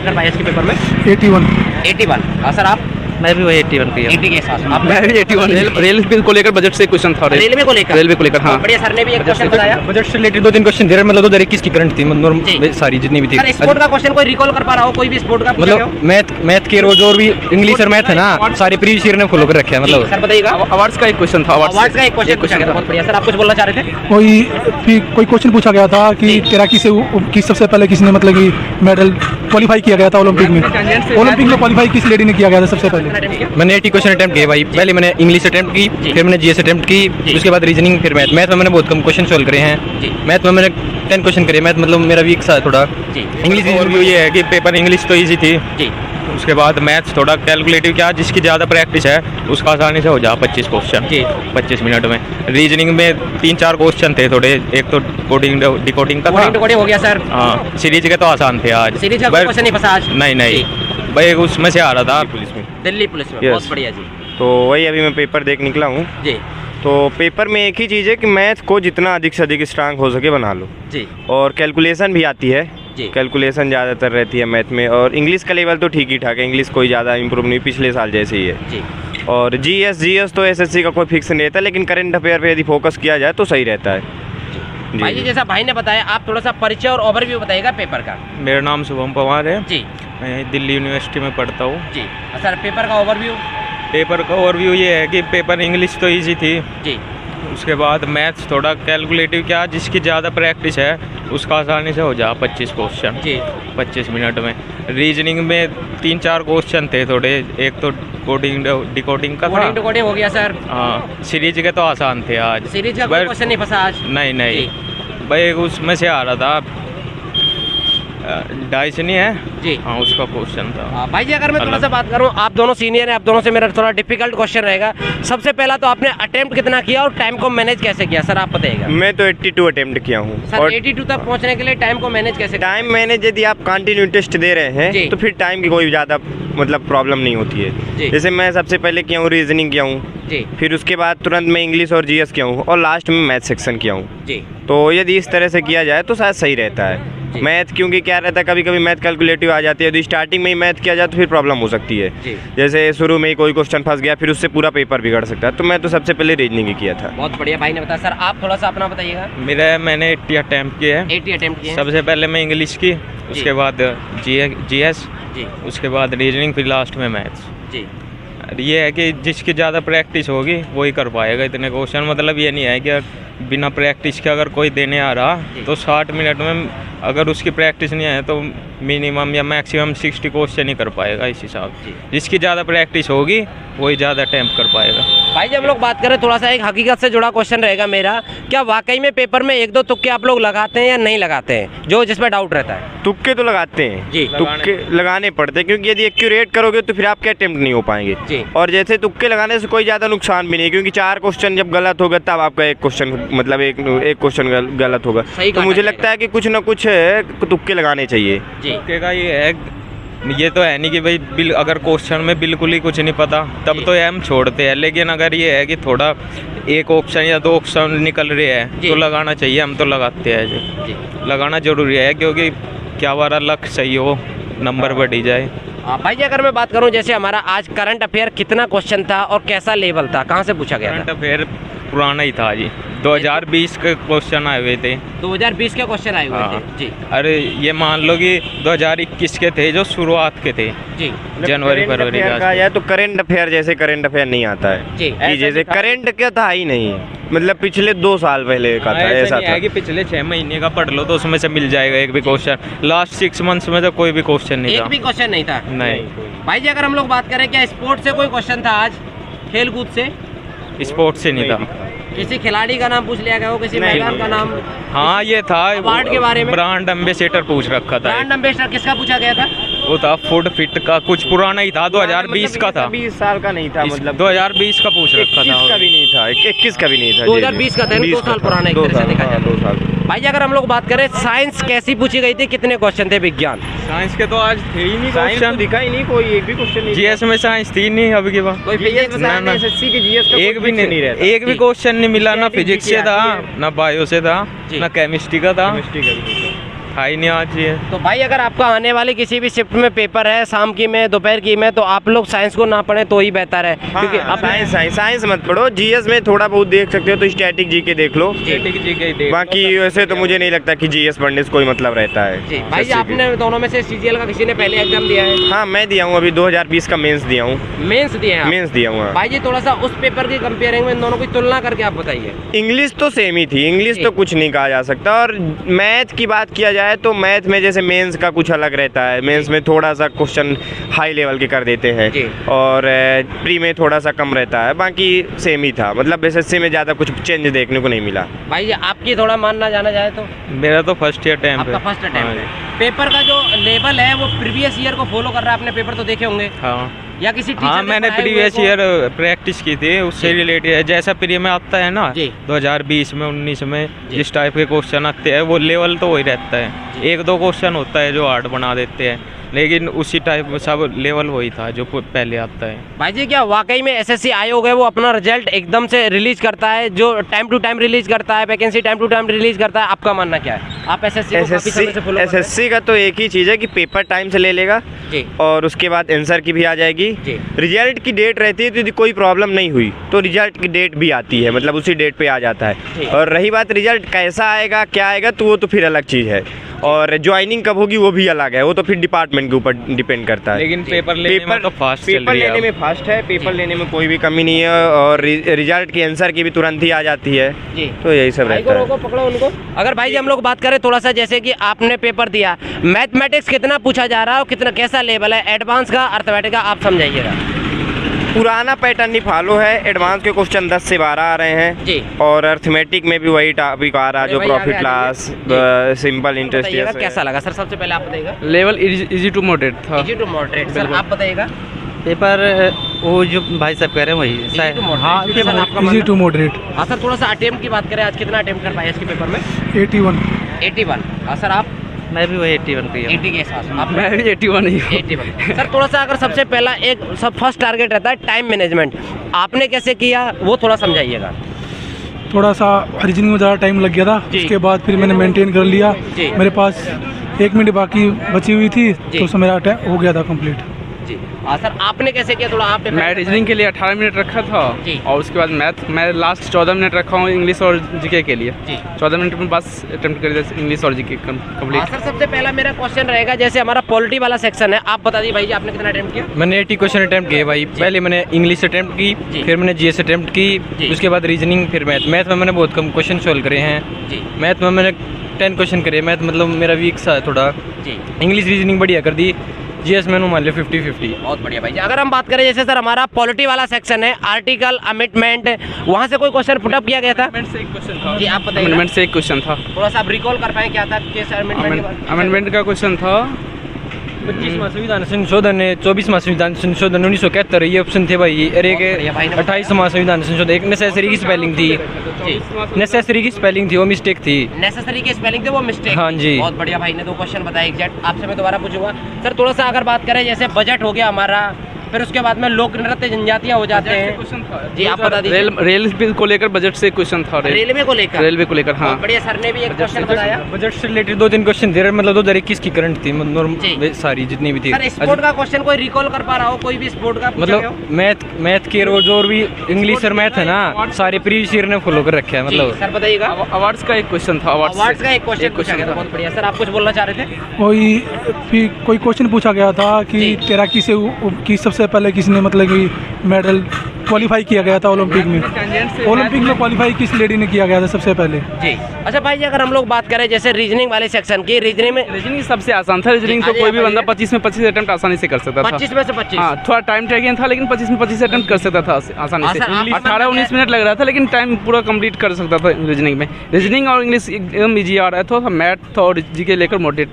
Attempt कर पाए इसके पेपर में? 81। 81। सर आप? मैं भी वही 81 की 80 के साथ आप? मैं भी 81। रेलवे को लेकर बजट से क्वेश्चन था। रेलवे को लेकर? रेलवे को लेकर, हाँ। बढ़िया, सर ने भी एक क्वेश्चन बताया। बजट से रिलेटेड 2-3 क्वेश्चन दे रहे, मतलब 2021 की करंट थी, मतलब सारी जितनी भी थी। सर स्पोर्ट का क्वेश्चन कोई रिकॉल कर पा रहा हो, कोई भी स्पोर्ट का? मतलब मैथ के रोज और भी इंग्लिश और मैथ है ना, सारे प्रीवियस ईयर ने फॉलो कर रखे हैं। मतलब सर बताइएगा। अवार्ड्स का एक क्वेश्चन था। अवार्ड्स का एक क्वेश्चन पूछा गया था, बहुत बढ़िया। सर आप कुछ बोलना चाह रहे थे? कोई क्वेश्चन पूछा गया था कि तैराकी से किस सबसे पहले किसने मतलब कि मेडल क्वालिफाई किया गया था ओलंपिक में क्वालिफाई किस लेडी ने किया गया था सबसे पहले? मैंने 80 क्वेश्चन अटेम्प्ट किए भाई। पहले मैंने इंग्लिश अटेम्प्ट की, फिर मैंने जीएस अटेम्प्ट की, उसके बाद रीजनिंग, फिर मैथ में मैंने बहुत कम क्वेश्चन सोल्व करे हैं। मैथ में मैंने 10 क्वेश्चन करे। मैथ मतलब मेरा वीक सा थोड़ा। इंग्लिश ओवरव्यू ये है कि पेपर इंग्लिश तो ईजी थी, उसके बाद मैथ्स थोड़ा कैलकुलेटिव, क्या जिसकी ज़्यादा प्रैक्टिस है उसका आसानी से हो जा 25 क्वेश्चन 25 मिनट में। रीजनिंग में 3-4 क्वेश्चन थे थोड़े, एक तो कोडिंग डिकोडिंग का था। हो गया सर। हाँ, सीरीज के तो आसान थे आज। सीरीज का क्वेश्चन नहीं फंसा आज? नहीं भाई, उसमें से आ रहा था पुलिस में, दिल्ली पुलिस में। बहुत बढ़िया जी। तो वही अभी मैं पेपर देख निकला हूँ जी। तो पेपर में एक ही चीज़ है कि मैथ को जितना अधिक से अधिक स्ट्रांग हो सके बना लो जी। और कैलकुलेशन भी आती है जी। कैलकुलेशन ज़्यादातर रहती है मैथ में। और इंग्लिश का लेवल तो ठीक ही ठाक है, इंग्लिश कोई ज़्यादा इंप्रूव नहीं, पिछले साल जैसे ही है जी। और जीएस तो एसएससी का कोई फिक्स नहीं रहता, लेकिन करंट अफेयर पे यदि फोकस किया जाए तो सही रहता है। भाई जी जैसा भाई ने बताया, आप थोड़ा सा परिचय और ओवरव्यू बताइएगा पेपर का। मेरा नाम शुभम पवार है जी। मैं दिल्ली यूनिवर्सिटी में पढ़ता हूँ जी। सर पेपर का ओवरव्यू? पेपर का ओवरव्यू ये है कि पेपर इंग्लिश तो ईजी थी जी, उसके बाद मैथ्स थोड़ा कैलकुलेटिव, क्या जिसकी ज़्यादा प्रैक्टिस है उसका आसानी से हो जा 25 क्वेश्चन जी 25 मिनट में। रीजनिंग में 3-4 क्वेश्चन थे थोड़े, एक तो कोडिंग डिकोडिंग का था। कोडिंग हो गया सर। हाँ, सीरीज के तो आसान थे आज। सीरीज का कोई क्वेश्चन नहीं फंसा आज? नहीं भाई, उसमें से आ रहा था डाइस नहीं है जी। हाँ, उसका क्वेश्चन था। भाई जी अगर मैं थोड़ा सा बात करूं, आप दोनों सीनियर हैं, आप दोनों से मेरा थोड़ा डिफिकल्ट क्वेश्चन रहेगा। सबसे पहला तो आपने अटेम्प्ट कितना किया और टाइम को मैनेज कैसे किया, सर आप बताइएगा। मैं तो 82 अटेम्प्ट किया हूँ। सर 82 तक पहुंचने के लिए टाइम को मैनेज कैसे? टाइम मैनेज यदि आप कंटिन्यू टेस्ट दे रहे हैं तो फिर टाइम की कोई ज़्यादा मतलब प्रॉब्लम नहीं होती है। जैसे मैं सबसे पहले किया हूँ रीजनिंग किया हूँ जी, फिर उसके बाद तुरंत मैं इंग्लिश और जीएस किया हूँ और लास्ट में मैथ सेक्शन किया हूँ जी। तो यदि इस तरह से किया जाए तो शायद सही रहता है। मैथ क्योंकि क्या रहता है, कभी कभी मैथ कैलकुलेटिव आ जाती है, यदि स्टार्टिंग में ही मैथ किया जाए तो फिर प्रॉब्लम हो सकती है। जैसे शुरू में ही कोई क्वेश्चन फंस गया फिर उससे पूरा पेपर बिगड़ सकता है। तो मैं तो सबसे पहले रीजनिंग ही किया था। बहुत बढ़िया भाई ने बताया। सर आप थोड़ा सा अपना बताइएगा। मैंने 80 अटैम्प्ट किए हैं। 80 अटेम्प्ट किए। सबसे पहले मैं इंग्लिश की, उसके बाद जीएस जी, उसके बाद रीजनिंग, फिर लास्ट में मैथ्स जी। ये है कि जिसकी ज़्यादा प्रैक्टिस होगी वही कर पाएगा इतने क्वेश्चन। मतलब ये नहीं है कि बिना प्रैक्टिस के अगर कोई देने आ रहा तो 60 मिनट में अगर उसकी प्रैक्टिस नहीं है तो मिनिमम या मैक्सिमम 60 क्वेश्चन ही कर पाएगा। इस हिसाब से जिसकी ज़्यादा प्रैक्टिस होगी वही ज़्यादा अटेम्प्ट कर पाएगा। भाई जब हम लोग बात करें, थोड़ा सा एक हकीकत से जुड़ा क्वेश्चन रहेगा मेरा, क्या वाकई में पेपर में 1-2 तुक्के आप लोग लगाते हैं या नहीं लगाते हैं, जो जिसमें डाउट रहता है? तुक्के तो लगाते हैं जी, तुक्के लगाने पड़ते हैं क्योंकि यदि एक्यूरेट करोगे तो फिर आपके अटेम्प्ट नहीं हो पाएंगे जी। और जैसे तुक्के लगाने से कोई ज़्यादा नुकसान भी नहीं है क्योंकि 4 क्वेश्चन जब गलत होगा तब आपका एक क्वेश्चन मतलब एक क्वेश्चन गलत होगा। तो मुझे लगता है कि कुछ ना कुछ तुक्के लगाने चाहिए। तुक्के का ये है, ये तो है नहीं कि भाई अगर क्वेश्चन में बिल्कुल ही कुछ नहीं पता तब तो ये हम छोड़ते हैं, लेकिन अगर ये है कि थोड़ा एक ऑप्शन या 2 ऑप्शन निकल रहे हैं तो लगाना चाहिए। हम तो लगाते हैं जी, लगाना जरूरी है क्योंकि क्या हमारा लक्ष्य सही हो, नंबर बढ़ी जाए। भाई जी अगर मैं बात करूं, जैसे हमारा आज करंट अफेयर कितना क्वेश्चन था और कैसा लेवल था, कहाँ से पूछा गया? करंट अफेयर पुराना ही था जी, 2020 के क्वेश्चन आए हुए थे। 2020 के क्वेश्चन आए हुए थे जी। अरे ये मान लो कि 2021 के थे जो शुरुआत के थे जी, जनवरी फरवरी का या तो करंट अफेयर जैसे करंट अफेयर नहीं आता है जी। कि जैसे करंट क्या था ही नहीं, मतलब पिछले 2 साल पहले का था। ऐसा था कि पिछले 6 महीने का पढ़ लो तो उसमें से मिल जाएगा एक भी क्वेश्चन। लास्ट 6 मंथ्स में तो कोई भी क्वेश्चन नहीं था, एक भी क्वेश्चन नहीं था। नहीं। भाई जी अगर हम लोग बात करें, क्या स्पोर्ट से कोई क्वेश्चन था आज, खेल कूद से? स्पोर्ट से नहीं था। किसी खिलाड़ी का नाम पूछ लिया गया हो, किसी मैदान का नाम? हाँ ये था, अवार्ड के बारे में ब्रांड एम्बेसडर पूछ रखा था। ब्रांड एम्बेसडर किसका पूछा गया था? वो था फूड फिट का, कुछ पुराना ही था, 2020 का था। 20 साल का नहीं था, मतलब 2020 का पूछ रखा था। 21 का भी नहीं था, 21 का भी नहीं था, 2020 का था, 2 साल पुराना एक तरह से देखा जाए। 2 साल। भाई अगर हम लोग बात करें, साइंस कैसी पूछी गई थी, कितने क्वेश्चन थे? विज्ञान साइंस के तो आज थे ही नहीं साइंस क्वेश्चन, दिखा ही नहीं, कोई एक भी क्वेश्चन नहीं। जीएस में साइंस थी नहीं अभी की बात, कोई फिजिक्स में एसएससी के जीएस का एक भी नहीं रहता, एक भी क्वेश्चन नहीं मिला, ना फिजिक्स से था, ना बायो से था, ना केमिस्ट्री का था। था ही नहीं आज ये। तो भाई अगर आपका आने वाली किसी भी शिफ्ट में पेपर है, शाम की में, दोपहर की में, तो आप लोग साइंस को ना पढ़ें तो ही बेहतर है। क्योंकि साइंस मत पढ़ो, जीएस में थोड़ा बहुत देख सकते हो तो स्टैटिक जीके देख लो, बाकी वैसे तो मुझे नहीं लगता कि जीएस पढ़ने से कोई मतलब रहता है। भाई आपने दोनों में से सीजीएल का किसी ने पहले एग्जाम दिया है? हाँ मैं दिया हूँ, अभी 2020 का मेंस दिया हूँ। मेंस दिया है? मेंस दिया हूँ भाई जी थोड़ा सा उस पेपर की कंपेयरिंग में इन दोनों की तुलना करके आप बताइए। इंग्लिश तो सेम ही थी, इंग्लिश तो कुछ नहीं कहा जा सकता। और मैथ की बात किया जाए तो मैथ में जैसे मेंस का कुछ अलग रहता है, मेंस में थोड़ा सा क्वेश्चन हाई लेवल के कर देते हैं और प्री में थोड़ा सा कम रहता है, बाकी सेम ही था। मतलब एसएससी में ज़्यादा कुछ चेंज देखने को नहीं मिला। भाई जी आपकी थोड़ा मानना जाना जाए तो? मेरा तो फर्स्ट ईयर टाइम आपका फर्स्ट अटेम्प्ट है। पेपर का जो लेवल है वो प्रीवियस ईयर को फॉलो कर रहा है, आपने पेपर तो देखे होंगे हाँ या किसी टीचर हाँ, मैंने प्रीवियस ईयर प्रैक्टिस की थी, उससे रिलेटेड है। जैसा प्री में आता है ना 2020 में 19 में जिस टाइप के क्वेश्चन आते हैं वो लेवल तो वही रहता है। एक दो क्वेश्चन होता है जो हार्ड बना देते हैं, लेकिन उसी टाइप में सब लेवल वही था जो पहले आता है। भाई जी क्या वाकई में एसएससी आयोग है वो अपना रिजल्ट एकदम से रिलीज करता है, जो टाइम टू टाइम रिलीज करता है, vacancy time to time release करता है? आपका मानना क्या है? आप एसएससी का तो एक ही चीज़ है कि पेपर टाइम से ले लेगा और उसके बाद आंसर की भी आ जाएगी। रिजल्ट की डेट रहती है तो यदि कोई प्रॉब्लम नहीं हुई तो रिजल्ट की डेट भी आती है, मतलब उसी डेट पे आ जाता है। और रही बात रिजल्ट कैसा आएगा क्या आएगा तो वो तो फिर अलग चीज़ है, और ज्वाइनिंग कब होगी वो भी अलग है, वो तो फिर डिपार्टमेंट के ऊपर डिपेंड करता है। लेकिन पेपर लेने में तो फास्ट पेपर लेने में फास्ट है, पेपर लेने में कोई भी कमी नहीं है, और रिजल्ट की आंसर की भी तुरंत ही आ जाती है। तो यही सब रहता है। पकड़ो उनको। अगर भाई जी हम लोग बात करें थोड़ा सा, जैसे कि आपने पेपर दिया, मैथमेटिक्स कितना पूछा जा रहा है और कितना कैसा लेवल है, एडवांस का, अर्थमेटिक का, आप समझाइएगा। पुराना पैटर्न ही फॉलो है, एडवांस के क्वेश्चन 10 से 12 आ रहे हैं जी, और अर्थमेटिक में भी वही टॉपिक आ रहा है जो प्रॉफिट लॉस, सिंपल इंटरेस्ट। कैसा लगा सर? सबसे पहले आप बताइएगा। लेवल इजी टू मॉडरेट था। इजी टू मॉडरेट सर, आप बताइएगा। पेपर वो जो भाई साहब कह रहे हैं वही। हाँ इजी टू मॉडरेट। हाँ सर, थोड़ा सा अटेम्प्ट की बात करें, आज कितना अटेम्प्ट कर पाए इसके पेपर में? 81। हाँ सर, आप? मैं भी वही 81 की 80 के साथ आप? मैं भी 81 ही हूँ। 81। सर थोड़ा सा अगर सबसे पहला एक सब फर्स्ट टारगेट रहता है टाइम मैनेजमेंट, आपने कैसे किया वो थोड़ा समझाइएगा। थोड़ा सा रीजनिंग में ज़्यादा टाइम लग गया था, उसके बाद फिर मैंने मेंटेन कर लिया। मेरे पास 1 मिनट बाकी बची हुई थी तो उसमें मेरा टाइम हो गया था कंप्लीट। जी हाँ सर, आपने कैसे किया थोड़ा? आप? मैं रीजनिंग के लिए 18 मिनट रखा था और उसके बाद मैथ मैं लास्ट 14 मिनट रखा हूँ इंग्लिश और जीके के लिए। 14 मिनट में बस अटेम्प्ट कर दिया इंग्लिश और जीके कंप्लीट। सर सबसे पहला मेरा क्वेश्चन रहेगा, जैसे हमारा पॉलिटी वाला सेक्शन है, आप बता दीजिए भाई जी आपने कितना अटेम्प्ट किया? मैंने 80 क्वेश्चन अटेम्प्ट किए भाई। पहले मैंने इंग्लिश अटेम्प्ट की, फिर मैंने जीएस अटेम्प्ट की, उसके बाद रीजनिंग, फिर मैथ में मैंने बहुत कम क्वेश्चन सोल्व करे हैं। मैथ में मैंने 10 क्वेश्चन करे, मैथ मतलब मेरा वीक सा है थोड़ा। इंग्लिश रीजनिंग बढ़िया कर दी, जीएस मैंने मान लिया 50-50। बहुत बढ़िया भाई जी। अगर हम बात करें जैसे सर हमारा पॉलिटी वाला सेक्शन है, आर्टिकल, अमेंडमेंट, वहाँ से कोई क्वेश्चन पुटअप किया गया था? अमेंडमेंट से एक क्वेश्चन था जी, आप बताइए। अमेंडमेंट से एक क्वेश्चन था, थोड़ा सा आप रिकॉल कर पाए क्या था? अमेंडमेंट का क्वेश्चन था 25वां संविधान संशोधन, 24वां संविधान संशोधन 1971, ये ऑप्शन थे भाई। अरे के 28वां संविधान संशोधन, एक नेसेसरी की स्पेलिंग थी, नेसेसरी की स्पेलिंग थी वो मिस्टेक थी। नेसेसरी की स्पेलिंग थी वो मिस्टेक? हाँ जी। बहुत बढ़िया भाई ने 2 क्वेश्चन बताए एग्जैक्ट। आपसे मैं दोबारा पूछूंगा सर, थोड़ा सा अगर बात करें जैसे बजट हो गया हमारा, फिर उसके बाद में लोक नृत्य जनजातियाँ हो जाते हैं जी, आप बता दीजिए। रेलवे को लेकर बजट से क्वेश्चन था। रेलवे को लेकर? रेलवे को लेकर हाँ। बढ़िया, सर ने भी एक क्वेश्चन बताया। बजट से रिलेटेड 2-3 क्वेश्चन थे, मतलब 2021 की करंट थी, मतलब सारी जितनी भी थी। सर स्पोर्ट का क्वेश्चन कोई रिकॉल कर पा रहा हो? कोई भी स्पोर्ट का मतलब मैथ के रोज और भी इंग्लिश और मैथ है ना, सारे प्रीवियस ईयर ने फॉलो कर रखा है। मतलब सर बताइएगा। अवार्ड्स का एक क्वेश्चन था, अवार्ड्स का एक क्वेश्चन पूछा गया था। बहुत बढ़िया सर, आप कुछ बोलना चाह रहे थे? कोई क्वेश्चन पूछा गया था कि तैराकी से की सबसे पहले किसने मतलब कि मेडल क्वालिफाई किया गया था ओलंपिक में। ओलंपिक में क्वालिफाई किस लेडी ने किया गया था सबसे पहले? जी अच्छा भाई जी, अगर हम लोग बात करें जैसे रीजनिंग वाले सेक्शन की, रीजनिंग सबसे आसान था। रीजनिंग तो कोई भी बंदा 25 में 25 अटेम्प्ट आसानी से कर सकता था। 25 में से 25? हाँ, थोड़ा टाइम टेकिंग था लेकिन 25 में 25 अटेम्प्ट कर सकता था आसानी से। 18-19 मिनट लग रहा था लेकिन टाइम पूरा कंप्लीट कर सकता था रीजनिंग में। रीजनिंग और इंग्लिश एकदम ईजी आ रहा था, मैथ और जीके लेकर मॉडरेट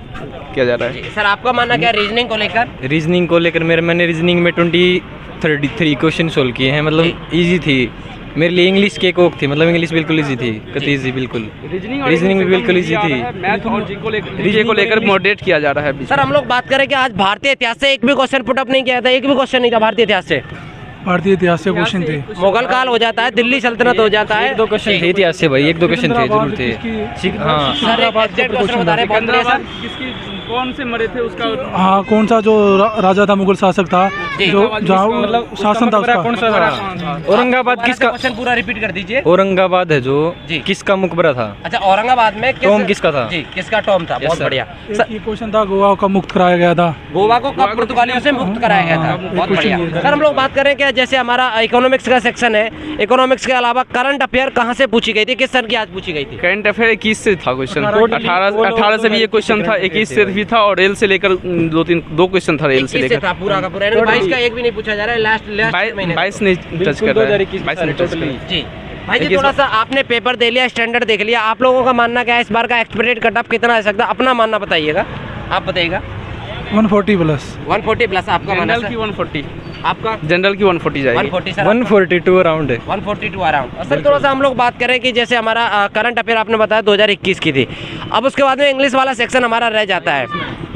किया जा रहा है। सर आपका मानना क्या रीजनिंग को लेकर? रीजनिंग को लेकर मैंने रीजनिंग में 33 क्वेश्चन सोल्व किए हैं, मतलब इजी थी मेरे लिए। इंग्लिश के कोक थी, मतलब इंग्लिश बिल्कुल इजी थी, कति इजी बिल्कुल। रीजनिंग भी बिल्कुल इजी थी। मैथ और जीके को लेकर मॉडरेट किया जा रहा है। सर हम लोग बात करें कि आज भारतीय इतिहास से एक भी क्वेश्चन पुटअप नहीं किया था, एक भी क्वेश्चन नहीं था भारतीय इतिहास से। भारतीय इतिहास से क्वेश्चन थे। मुगल काल हो जाता है, दिल्ली सल्तनत हो जाता है। 1-2 क्वेश्चन थे इतिहास से भाई, 1-2 क्वेश्चन थे जरूर थे। हाँ सर एक एग्जैक्ट क्वेश्चन बता रहे हैं, बहुत बढ़िया सर। किसकी कौन से मरे थे उसका हाँ, कौन सा जो राजा था, मुगल शासक था, जो जहाँ मतलब शासन था उसका कौन सा था? औरंगाबाद किसका? क्वेश्चन पूरा रिपीट कर दीजिए। औरंगाबाद है जो, जी। किसका मकबरा था? अच्छा, औरंगाबाद में टॉम किसका था? जी, किसका टॉम था? बहुत सर। बढ़िया। एक ये क्वेश्चन था, गोवा का मुक्त कराया गया था। गोवा को कब पुर्तगालियों से मुक्त कराया गया था? बहुत बढ़िया सर। हम लोग बात करें कि जैसे हमारा इकोनॉमिक्स का सेक्शन है, इकोनॉमिक्स के अलावा करंट अफेयर कहाँ से पूछी गई थी, किस सन की आज पूछी गई थी? करंट अफेयर 21 से था क्वेश्चन, 18 से भी ये क्वेश्चन था, 21 से भी था, और रेल से लेकर 2 क्वेश्चन था रेल से 21 लेकर। था पूरा का पूरा, यानी 22 का एक भी नहीं पूछा जा रहा है। लास्ट महीने 22 नहीं टच कर रहा है, 22 नहीं टच कर रहा है। जी भाई जी, थोड़ा सा आपने पेपर दे लिया, स्टैंडर्ड देख लिया, आप लोगों का मानना क्या है इस बार का एक्सपेक्टेड कट ऑफ कितना आ सकता है? अपना मानना बताइएगा, आप बताइएगा। 140 प्लस। 140 प्लस आपका मानना जनरल की सर? 140, आपका जनरल की 140 जाएगी। 140 सर? 142 अराउंड है। 142 अराउंड। सर थोड़ा सा हम लोग बात करें कि जैसे हमारा करंट अफेयर आपने बताया 2021 की थी, अब उसके बाद में इंग्लिश वाला सेक्शन हमारा रह जाता है,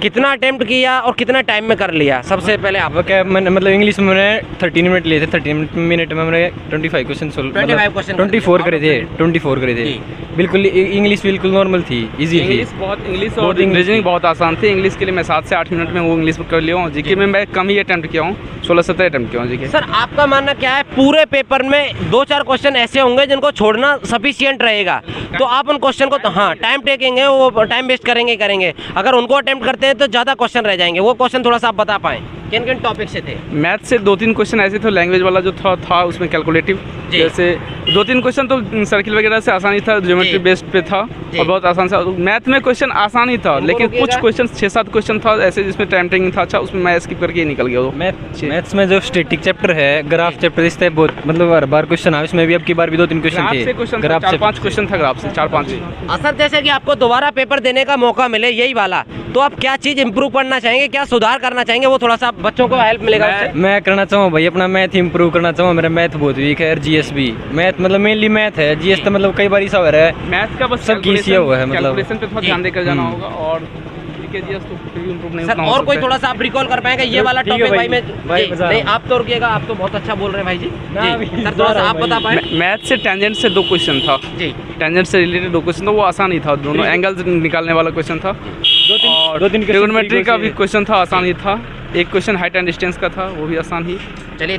कितना अटेम्प्ट किया और कितना टाइम में कर लिया? सबसे पहले आप वो क्या, मैंने मतलब इंग्लिश में मैंने 13 मिनट लिए थे, 13 मिनट में मैंने 25 क्वेश्चन सोल्व, 25 क्वेश्चन 24 करे थे, 24 करे थे। जी। बिल्कुल इंग्लिश बिल्कुल नॉर्मल थी, इजी थी। इंग्लिश और रीजनिंग बहुत आसान थी। इंग्लिश के लिए मैं 7 से 8 मिनट में वो इंग्लिश कर लिया हूँ। जीके में मैं कम ही अटेम्प्ट किया हूँ, 16-17 अटेम्प्ट किया हूँ जीके। सर आपका मानना क्या है, पूरे पेपर में 2-4 क्वेश्चन ऐसे होंगे जिनको छोड़ना सफिशिएंट रहेगा, तो आप उन क्वेश्चन को हाँ टाइम टेकिंग वो टाइम वेस्ट करेंगे, अगर उनको अटेम्प्ट करते हैं तो ज़्यादा क्वेश्चन रह जाएंगे। वो क्वेश्चन थोड़ा सा आप बता पाएँ, किन किन टॉपिक से थे? मैथ से 2-3 क्वेश्चन ऐसे थे, लैंग्वेज वाला जो था उसमें कैलकुलेटिव, जैसे 2-3 क्वेश्चन तो सर्किल वगैरह से आसानी था, ज्योमेट्री बेस्ड पे था और बहुत आसान था। मैथ में क्वेश्चन आसान ही था, लेकिन कुछ क्वेश्चन 6-7 क्वेश्चन था ऐसे जिसमें टाइम टेकिंग था। अच्छा, उसमें मैं स्किप करके ही निकल गया। वो मैथ्स में जो स्टैटिक चैप्टर है, ग्राफ चैप्टर, इस टाइप बहुत मतलब हर बार क्वेश्चन आए, इसमें भी अब की बार भी 2-3 क्वेश्चन थे। ग्राफ से 4-5 क्वेश्चन था, ग्राफ से 4-5। सर जैसे कि आपको दोबारा पेपर देने का मौका मिले यही वाला, तो आप क्या चीज़ इंप्रूव करना चाहेंगे, क्या सुधार करना चाहेंगे, वो थोड़ा सा बच्चों को हेल्प मिलेगा उससे? मैं करना चाहूँ भाई अपना मैथ इंप्रूव करना चाहूँ। मेरा मैथ बहुत वीक है, जीएस भी मैथ मतलब मेनली मैथ है, जीएस तो मतलब कई बार ऐसा हो रहा है मैथ का बस सब किया हुआ है, मतलब कैलकुलेशन पे थोड़ा ध्यान देकर जाना होगा, और जीएस तो फिर भी इंप्रूव नहीं सर उतना हो और कोई सकता है। थोड़ा सा आप रिकॉल कर पाएंगे ये वाला ठीक है टॉपिक? भाई, भाई मैं भाई जी, बता नहीं रहा आप तो रुकिएगा, आप तो बहुत अच्छा बोल रहे हैं भाई जी। ना, सर थोड़ा सा आप बता पाए। मैथ से टेंजेंट से 2 क्वेश्चन था जी। टेंजेंट से रिलेटेड 2 क्वेश्चन था, वो आसान ही था, दोनों एंगल्स निकालने वाला क्वेश्चन था। और 2-3 ट्रिगोनोमेट्री का भी क्वेश्चन था, आसान ही था। एक क्वेश्चन हाइट एंड डिस्टेंस का था, वो भी आसान ही। चलिए